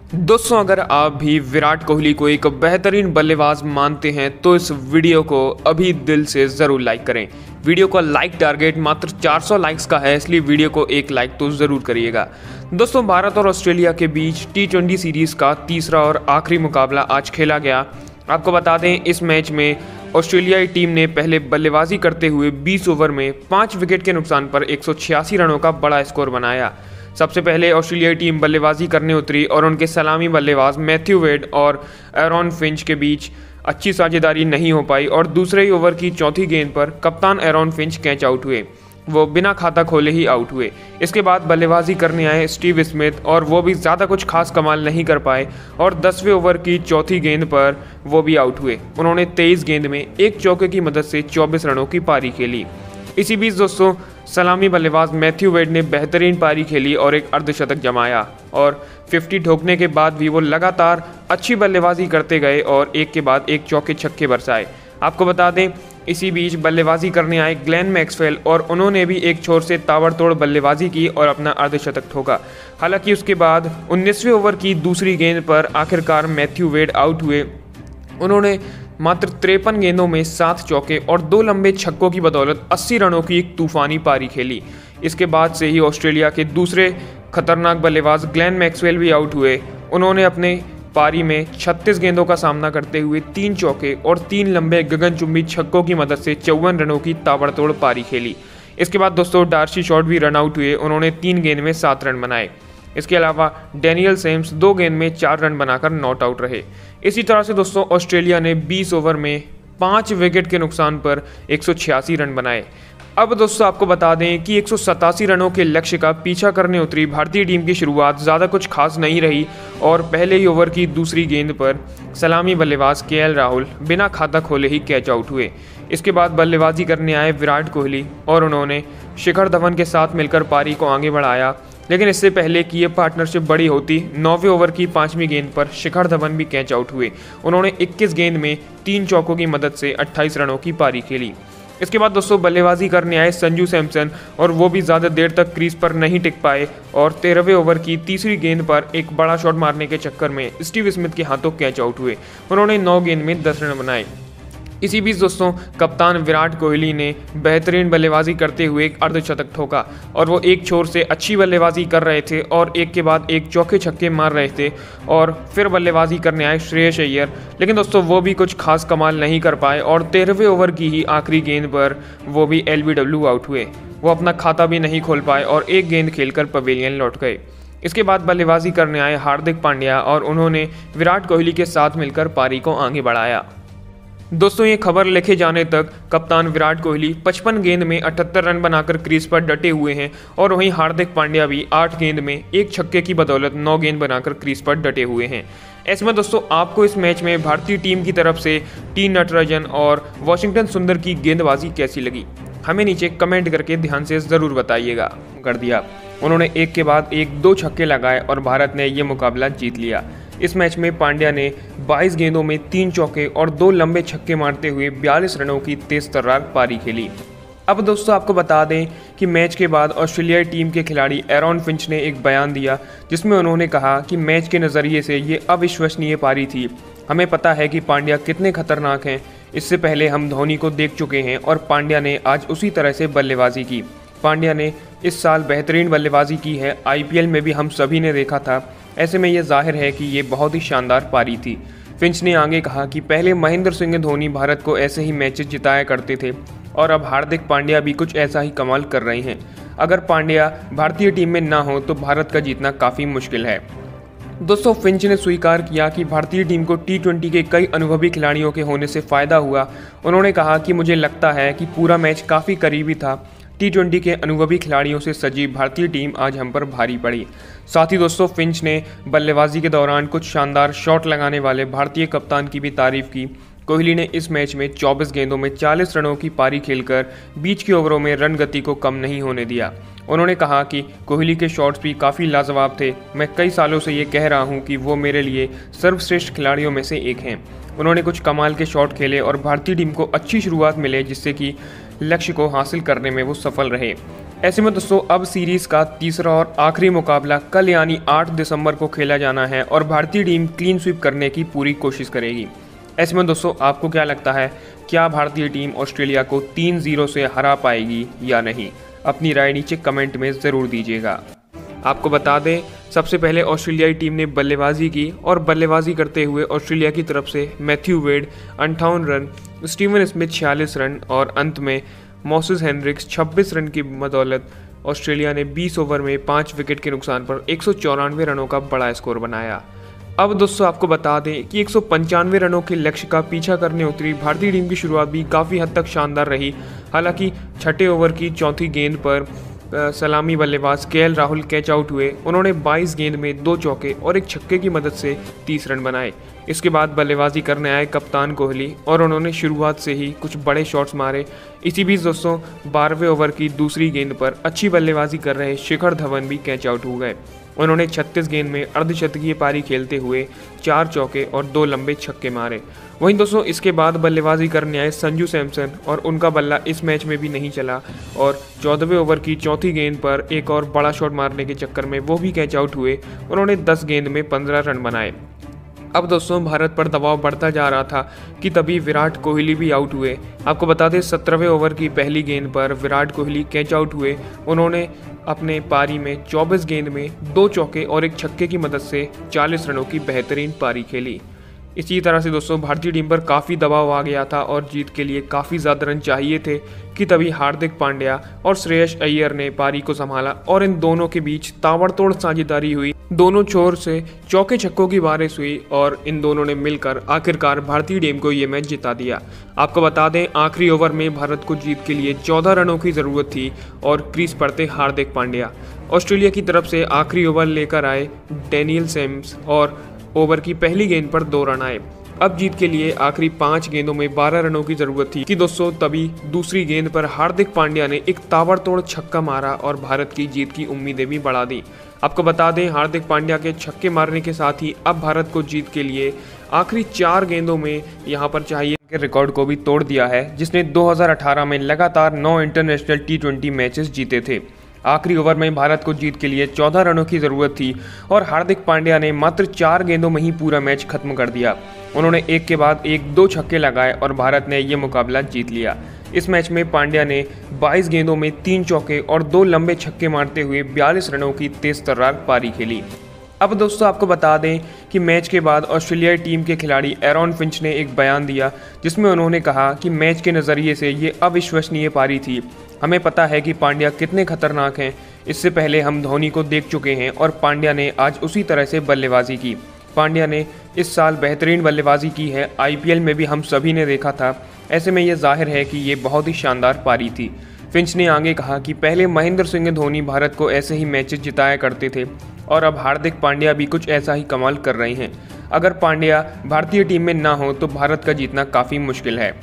दोस्तों, अगर आप भी विराट कोहली को एक बेहतरीन बल्लेबाज मानते हैं तो इस वीडियो को अभी दिल से ज़रूर लाइक करें। वीडियो का लाइक टारगेट मात्र 400 लाइक्स का है, इसलिए वीडियो को एक लाइक तो ज़रूर करिएगा। दोस्तों, भारत और ऑस्ट्रेलिया के बीच T20 सीरीज़ का तीसरा और आखिरी मुकाबला आज खेला गया। आपको बता दें, इस मैच में ऑस्ट्रेलियाई टीम ने पहले बल्लेबाजी करते हुए 20 ओवर में 5 विकेट के नुकसान पर 186 रनों का बड़ा स्कोर बनाया। सबसे पहले ऑस्ट्रेलियाई टीम बल्लेबाजी करने उतरी और उनके सलामी बल्लेबाज मैथ्यू वेड और एरॉन फिंच के बीच अच्छी साझेदारी नहीं हो पाई और दूसरे ही ओवर की चौथी गेंद पर कप्तान एरॉन फिंच कैच आउट हुए। वो बिना खाता खोले ही आउट हुए। इसके बाद बल्लेबाजी करने आए स्टीव स्मिथ और वो भी ज़्यादा कुछ खास कमाल नहीं कर पाए और 10वें ओवर की चौथी गेंद पर वो भी आउट हुए। उन्होंने 23 गेंद में एक चौके की मदद से 24 रनों की पारी खेली। इसी बीच दोस्तों, सलामी बल्लेबाज मैथ्यू वेड ने बेहतरीन पारी खेली और एक अर्धशतक जमाया और 50 ठोकने के बाद भी वो लगातार अच्छी बल्लेबाजी करते गए और एक के बाद एक चौके छक्के बरसाए। आपको बता दें, इसी बीच बल्लेबाजी करने आए ग्लेन मैक्सवेल और उन्होंने भी एक छोर से ताबड़तोड़ बल्लेबाजी की और अपना अर्धशतक ठोका। हालांकि उसके बाद 19वें ओवर की दूसरी गेंद पर आखिरकार मैथ्यू वेड आउट हुए। उन्होंने मात्र 53 गेंदों में 7 चौके और 2 लंबे छक्कों की बदौलत 80 रनों की एक तूफानी पारी खेली। इसके बाद से ही ऑस्ट्रेलिया के दूसरे खतरनाक बल्लेबाज ग्लेन मैक्सवेल भी आउट हुए। उन्होंने अपने पारी में 36 गेंदों का सामना करते हुए 3 चौके और 3 लंबे गगनचुंबी छक्कों की मदद से 54 रनों की ताबड़तोड़ पारी खेली। इसके बाद दोस्तों, डार्सी शॉट भी रन आउट हुए। उन्होंने 3 गेंद में 7 रन बनाए। इसके अलावा डैनियल सेम्स 2 गेंद में 4 रन बनाकर नॉट आउट रहे। इसी तरह से दोस्तों, ऑस्ट्रेलिया ने 20 ओवर में 5 विकेट के नुकसान पर 186 रन बनाए। अब दोस्तों, आपको बता दें कि 187 रनों के लक्ष्य का पीछा करने उतरी भारतीय टीम की शुरुआत ज़्यादा कुछ खास नहीं रही और पहले ही ओवर की दूसरी गेंद पर सलामी बल्लेबाज KL राहुल बिना खाता खोले ही कैच आउट हुए। इसके बाद बल्लेबाजी करने आए विराट कोहली और उन्होंने शिखर धवन के साथ मिलकर पारी को आगे बढ़ाया। लेकिन इससे पहले कि ये पार्टनरशिप बड़ी होती, 9वें ओवर की 5वीं गेंद पर शिखर धवन भी कैच आउट हुए। उन्होंने 21 गेंद में 3 चौकों की मदद से 28 रनों की पारी खेली। इसके बाद दोस्तों, बल्लेबाजी करने आए संजू सैमसन और वो भी ज़्यादा देर तक क्रीज पर नहीं टिक पाए और 13वें ओवर की तीसरी गेंद पर एक बड़ा शॉट मारने के चक्कर में स्टीव स्मिथ के हाथों कैच आउट हुए। उन्होंने 9 गेंद में 10 रन बनाए। इसी बीच दोस्तों, कप्तान विराट कोहली ने बेहतरीन बल्लेबाजी करते हुए एक अर्धशतक ठोका और वो एक छोर से अच्छी बल्लेबाजी कर रहे थे और एक के बाद एक चौके छक्के मार रहे थे और फिर बल्लेबाजी करने आए श्रेयस अय्यर। लेकिन दोस्तों, वो भी कुछ खास कमाल नहीं कर पाए और 13वें ओवर की ही आखिरी गेंद पर वो भी LBW आउट हुए। वो अपना खाता भी नहीं खोल पाए और एक गेंद खेलकर पवेलियन लौट गए। इसके बाद बल्लेबाजी करने आए हार्दिक पांड्या और उन्होंने विराट कोहली के साथ मिलकर पारी को आगे बढ़ाया। दोस्तों, ये खबर लिखे जाने तक कप्तान विराट कोहली 55 गेंद में 78 रन बनाकर क्रीज पर डटे हुए हैं और वहीं हार्दिक पांड्या भी 8 गेंद में एक छक्के की बदौलत 9 गेंद बनाकर क्रीज पर डटे हुए हैं। ऐसे में दोस्तों, आपको इस मैच में भारतीय टीम की तरफ से टी नटराजन और वॉशिंगटन सुंदर की गेंदबाजी कैसी लगी, हमें नीचे कमेंट करके ध्यान से ज़रूर बताइएगा। कर दिया, उन्होंने एक के बाद एक 2 छक्के लगाए और भारत ने यह मुकाबला जीत लिया। इस मैच में पांड्या ने 22 गेंदों में 3 चौके और 2 लंबे छक्के मारते हुए 42 रनों की तेज तर्रार पारी खेली। अब दोस्तों, आपको बता दें कि मैच के बाद ऑस्ट्रेलियाई टीम के खिलाड़ी एरॉन फिंच ने एक बयान दिया जिसमें उन्होंने कहा कि मैच के नज़रिए से ये अविश्वसनीय पारी थी। हमें पता है कि पांड्या कितने खतरनाक हैं। इससे पहले हम धोनी को देख चुके हैं और पांड्या ने आज उसी तरह से बल्लेबाजी की। पांड्या ने इस साल बेहतरीन बल्लेबाजी की है, IPL में भी हम सभी ने देखा था। ऐसे में यह जाहिर है कि ये बहुत ही शानदार पारी थी। फिंच ने आगे कहा कि पहले महेंद्र सिंह धोनी भारत को ऐसे ही मैचेस जिताया करते थे और अब हार्दिक पांड्या भी कुछ ऐसा ही कमाल कर रहे हैं। अगर पांड्या भारतीय टीम में ना हो तो भारत का जीतना काफ़ी मुश्किल है। दोस्तों, फिंच ने स्वीकार किया कि भारतीय टीम को T20 के कई अनुभवी खिलाड़ियों के होने से फ़ायदा हुआ। उन्होंने कहा कि मुझे लगता है कि पूरा मैच काफ़ी करीबी था। T20 के अनुभवी खिलाड़ियों से सजी भारतीय टीम आज हम पर भारी पड़ी। साथ ही दोस्तों, फिंच ने बल्लेबाजी के दौरान कुछ शानदार शॉट लगाने वाले भारतीय कप्तान की भी तारीफ की। कोहली ने इस मैच में 24 गेंदों में 40 रनों की पारी खेलकर बीच के ओवरों में रन गति को कम नहीं होने दिया। उन्होंने कहा कि कोहली के शॉट्स भी काफ़ी लाजवाब थे। मैं कई सालों से ये कह रहा हूँ कि वो मेरे लिए सर्वश्रेष्ठ खिलाड़ियों में से एक हैं। उन्होंने कुछ कमाल के शॉट खेले और भारतीय टीम को अच्छी शुरुआत मिले जिससे कि लक्ष्य को हासिल करने में वो सफल रहे। ऐसे में दोस्तों अब सीरीज का तीसरा और आखिरी मुकाबला कल यानी 8 दिसंबर को खेला जाना है और भारतीय टीम क्लीन स्वीप करने की पूरी कोशिश करेगी। ऐसे में दोस्तों आपको क्या लगता है, क्या भारतीय टीम ऑस्ट्रेलिया को 3-0 से हरा पाएगी या नहीं? अपनी राय नीचे कमेंट में ज़रूर दीजिएगा। आपको बता दें, सबसे पहले ऑस्ट्रेलियाई टीम ने बल्लेबाजी की और बल्लेबाजी करते हुए ऑस्ट्रेलिया की तरफ से Matthew Wade 58 run, Steven Smith 46 run और अंत में मोसेस हेनरिक्स 26 रन की बदौलत ऑस्ट्रेलिया ने 20 ओवर में 5 विकेट के नुकसान पर 194 रनों का बड़ा स्कोर बनाया। अब दोस्तों आपको बता दें कि 195 रनों के लक्ष्य का पीछा करने उतरी भारतीय टीम की शुरुआत भी काफ़ी हद तक शानदार रही। हालांकि छठे ओवर की चौथी गेंद पर सलामी बल्लेबाज केएल राहुल कैच आउट हुए। उन्होंने 22 गेंद में 2 चौके और एक छक्के की मदद से 30 रन बनाए। इसके बाद बल्लेबाजी करने आए कप्तान कोहली और उन्होंने शुरुआत से ही कुछ बड़े शॉट्स मारे। इसी बीच दोस्तों 12वें ओवर की दूसरी गेंद पर अच्छी बल्लेबाजी कर रहे शिखर धवन भी कैच आउट हो गए। उन्होंने 36 गेंद में अर्धशतकीय पारी खेलते हुए 4 चौके और 2 लंबे छक्के मारे। वहीं दोस्तों इसके बाद बल्लेबाजी करने आए संजू सैमसन और उनका बल्ला इस मैच में भी नहीं चला और 14वें ओवर की चौथी गेंद पर एक और बड़ा शॉट मारने के चक्कर में वो भी कैच आउट हुए। उन्होंने 10 गेंद में 15 रन बनाए। अब दोस्तों भारत पर दबाव बढ़ता जा रहा था कि तभी विराट कोहली भी आउट हुए। आपको बता दें 17वें ओवर की पहली गेंद पर विराट कोहली कैच आउट हुए। उन्होंने अपने पारी में 24 गेंद में 2 चौके और एक छक्के की मदद से 40 रनों की बेहतरीन पारी खेली। इसी तरह से दोस्तों भारतीय टीम पर काफ़ी दबाव आ गया था और जीत के लिए काफ़ी ज़्यादा रन चाहिए थे कि तभी हार्दिक पांड्या और श्रेयस अय्यर ने पारी को संभाला और इन दोनों के बीच ताबड़तोड़ साझेदारी हुई। दोनों छोर से चौके छक्कों की बारिश हुई और इन दोनों ने मिलकर आखिरकार भारतीय टीम को ये मैच जिता दिया। आपको बता दें आखिरी ओवर में भारत को जीत के लिए 14 रनों की ज़रूरत थी और क्रीज पर थे हार्दिक पांड्या। ऑस्ट्रेलिया की तरफ से आखिरी ओवर लेकर आए डैनियल सेम्स और ओवर की पहली गेंद पर 2 रन आए। अब जीत के लिए आखिरी 5 गेंदों में 12 रनों की जरूरत थी कि दोस्तों तभी दूसरी गेंद पर हार्दिक पांड्या ने एक ताबड़तोड़ छक्का मारा और भारत की जीत की उम्मीदें भी बढ़ा दी। आपको बता दें हार्दिक पांड्या के छक्के मारने के साथ ही अब भारत को जीत के लिए आखिरी 4 गेंदों में यहां पर चाहिए के रिकॉर्ड को भी तोड़ दिया है, जिसने 2018 में लगातार 9 इंटरनेशनल T20 मैचेस जीते थे। आखिरी ओवर में भारत को जीत के लिए 14 रनों की ज़रूरत थी और हार्दिक पांड्या ने मात्र 4 गेंदों में ही पूरा मैच खत्म कर दिया। उन्होंने एक के बाद एक 2 छक्के लगाए और भारत ने ये मुकाबला जीत लिया। इस मैच में पांड्या ने 22 गेंदों में 3 चौके और 2 लंबे छक्के मारते हुए 42 रनों की तेज तर्रार पारी खेली। अब दोस्तों आपको बता दें कि मैच के बाद ऑस्ट्रेलियाई टीम के खिलाड़ी एरॉन फिंच ने एक बयान दिया जिसमें उन्होंने कहा कि मैच के नज़रिए से ये अविश्वसनीय पारी थी। हमें पता है कि पांड्या कितने खतरनाक हैं। इससे पहले हम धोनी को देख चुके हैं और पांड्या ने आज उसी तरह से बल्लेबाजी की। पांड्या ने इस साल बेहतरीन बल्लेबाजी की है, IPL में भी हम सभी ने देखा था। ऐसे में ये जाहिर है कि ये बहुत ही शानदार पारी थी। फिंच ने आगे कहा कि पहले महेंद्र सिंह धोनी भारत को ऐसे ही मैचेस जिताया करते थे और अब हार्दिक पांड्या भी कुछ ऐसा ही कमाल कर रहे हैं। अगर पांड्या भारतीय टीम में ना हो तो भारत का जीतना काफ़ी मुश्किल है।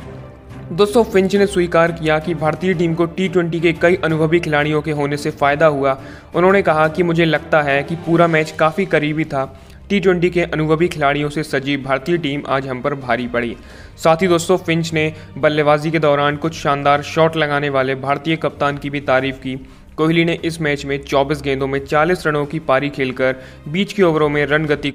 दोस्तों फिंच ने स्वीकार किया कि भारतीय टीम को T20 के कई अनुभवी खिलाड़ियों के होने से फ़ायदा हुआ। उन्होंने कहा कि मुझे लगता है कि पूरा मैच काफ़ी करीबी था। T20 के अनुभवी खिलाड़ियों से सजी भारतीय टीम आज हम पर भारी पड़ी। साथ ही दोस्तों फिंच ने बल्लेबाजी के दौरान कुछ शानदार शॉट लगाने वाले भारतीय कप्तान की भी तारीफ की। कोहली ने इस मैच में 24 गेंदों में 40 रनों की पारी खेलकर बीच के ओवरों में रन गति